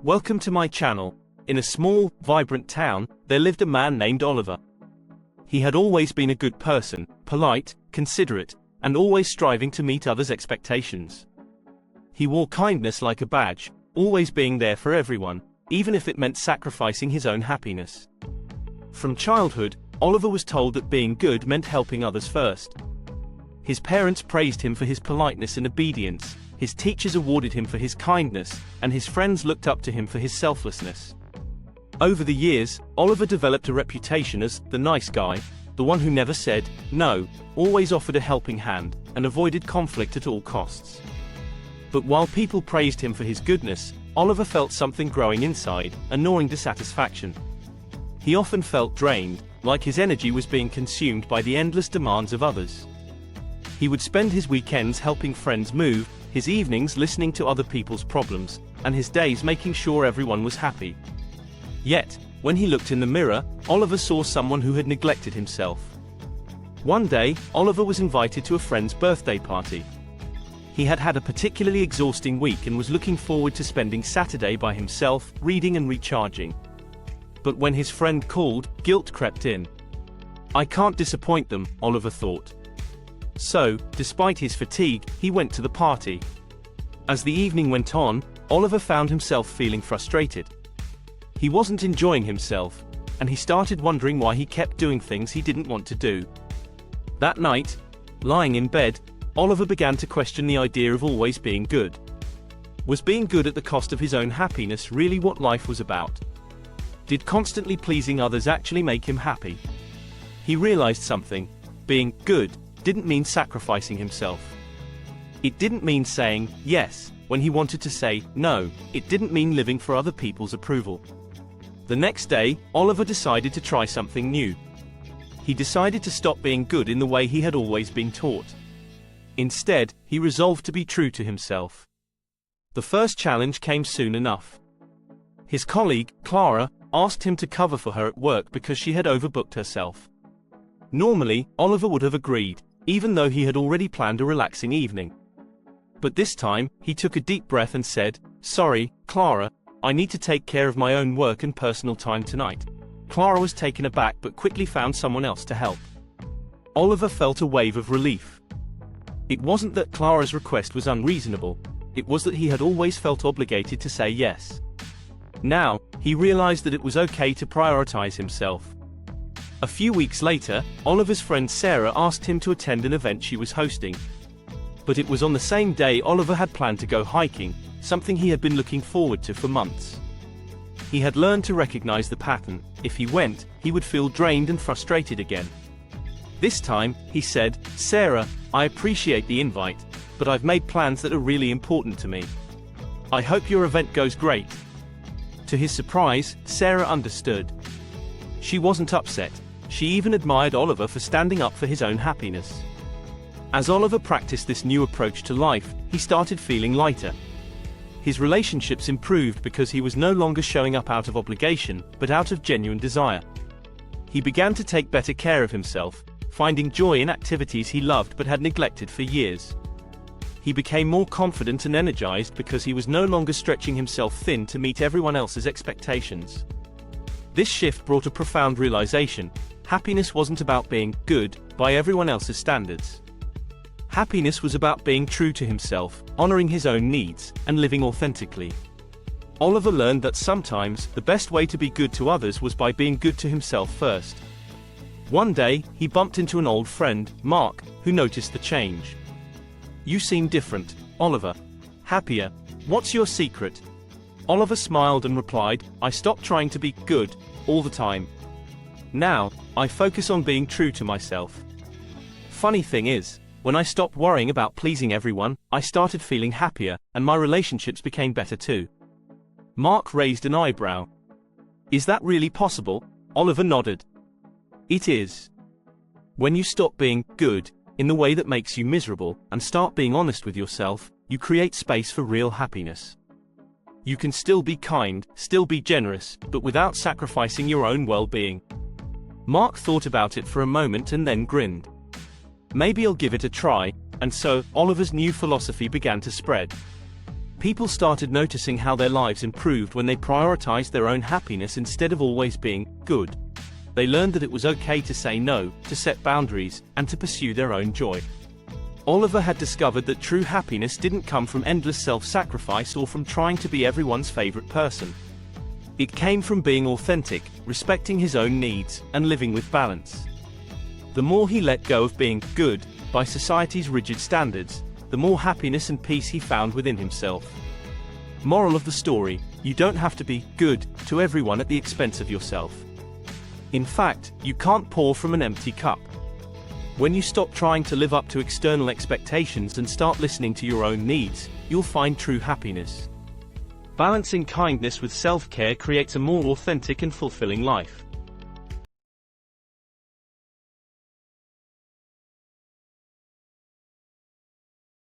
Welcome to my channel. In a small, vibrant town, there lived a man named Oliver. He had always been a good person, polite, considerate, and always striving to meet others' expectations. He wore kindness like a badge, always being there for everyone, even if it meant sacrificing his own happiness. From childhood, Oliver was told that being good meant helping others first. His parents praised him for his politeness and obedience, his teachers awarded him for his kindness, and his friends looked up to him for his selflessness. Over the years, Oliver developed a reputation as the nice guy, the one who never said no, always offered a helping hand, and avoided conflict at all costs. But while people praised him for his goodness, Oliver felt something growing inside, a gnawing dissatisfaction. He often felt drained, like his energy was being consumed by the endless demands of others. He would spend his weekends helping friends move, his evenings listening to other people's problems, and his days making sure everyone was happy. Yet, when he looked in the mirror, Oliver saw someone who had neglected himself. One day, Oliver was invited to a friend's birthday party. He had had a particularly exhausting week and was looking forward to spending Saturday by himself, reading and recharging. But when his friend called, guilt crept in. "I can't disappoint them," Oliver thought. So, despite his fatigue, he went to the party. As the evening went on, Oliver found himself feeling frustrated. He wasn't enjoying himself, and he started wondering why he kept doing things he didn't want to do. That night, lying in bed, Oliver began to question the idea of always being good. Was being good at the cost of his own happiness really what life was about? Did constantly pleasing others actually make him happy? He realized something: being good didn't mean sacrificing himself. It didn't mean saying yes when he wanted to say no. It didn't mean living for other people's approval. The next day, Oliver decided to try something new. He decided to stop being good in the way he had always been taught. Instead, he resolved to be true to himself. The first challenge came soon enough. His colleague, Clara, asked him to cover for her at work because she had overbooked herself. Normally, Oliver would have agreed, even though he had already planned a relaxing evening. But this time, he took a deep breath and said, "Sorry, Clara, I need to take care of my own work and personal time tonight." Clara was taken aback but quickly found someone else to help. Oliver felt a wave of relief. It wasn't that Clara's request was unreasonable, it was that he had always felt obligated to say yes. Now, he realized that it was okay to prioritize himself. A few weeks later, Oliver's friend Sarah asked him to attend an event she was hosting. But it was on the same day Oliver had planned to go hiking, something he had been looking forward to for months. He had learned to recognize the pattern: if he went, he would feel drained and frustrated again. This time, he said, "Sarah, I appreciate the invite, but I've made plans that are really important to me. I hope your event goes great." To his surprise, Sarah understood. She wasn't upset. She even admired Oliver for standing up for his own happiness. As Oliver practiced this new approach to life, he started feeling lighter. His relationships improved because he was no longer showing up out of obligation, but out of genuine desire. He began to take better care of himself, finding joy in activities he loved but had neglected for years. He became more confident and energized because he was no longer stretching himself thin to meet everyone else's expectations. This shift brought a profound realization: happiness wasn't about being good by everyone else's standards. Happiness was about being true to himself, honoring his own needs, and living authentically. Oliver learned that sometimes the best way to be good to others was by being good to himself first. One day, he bumped into an old friend, Mark, who noticed the change. "You seem different, Oliver. Happier. What's your secret?" Oliver smiled and replied, "I stopped trying to be good all the time. Now, I focus on being true to myself. Funny thing is, when I stopped worrying about pleasing everyone, I started feeling happier, and my relationships became better too." Mark raised an eyebrow. "Is that really possible?" Oliver nodded. "It is. When you stop being good in the way that makes you miserable, and start being honest with yourself, you create space for real happiness. You can still be kind, still be generous, but without sacrificing your own well-being." Mark thought about it for a moment and then grinned. "Maybe I'll give it a try," and so, Oliver's new philosophy began to spread. People started noticing how their lives improved when they prioritized their own happiness instead of always being good. They learned that it was okay to say no, to set boundaries, and to pursue their own joy. Oliver had discovered that true happiness didn't come from endless self-sacrifice or from trying to be everyone's favorite person. It came from being authentic, respecting his own needs, and living with balance. The more he let go of being good by society's rigid standards, the more happiness and peace he found within himself. Moral of the story: you don't have to be good to everyone at the expense of yourself. In fact, you can't pour from an empty cup. When you stop trying to live up to external expectations and start listening to your own needs, you'll find true happiness. Balancing kindness with self-care creates a more authentic and fulfilling life.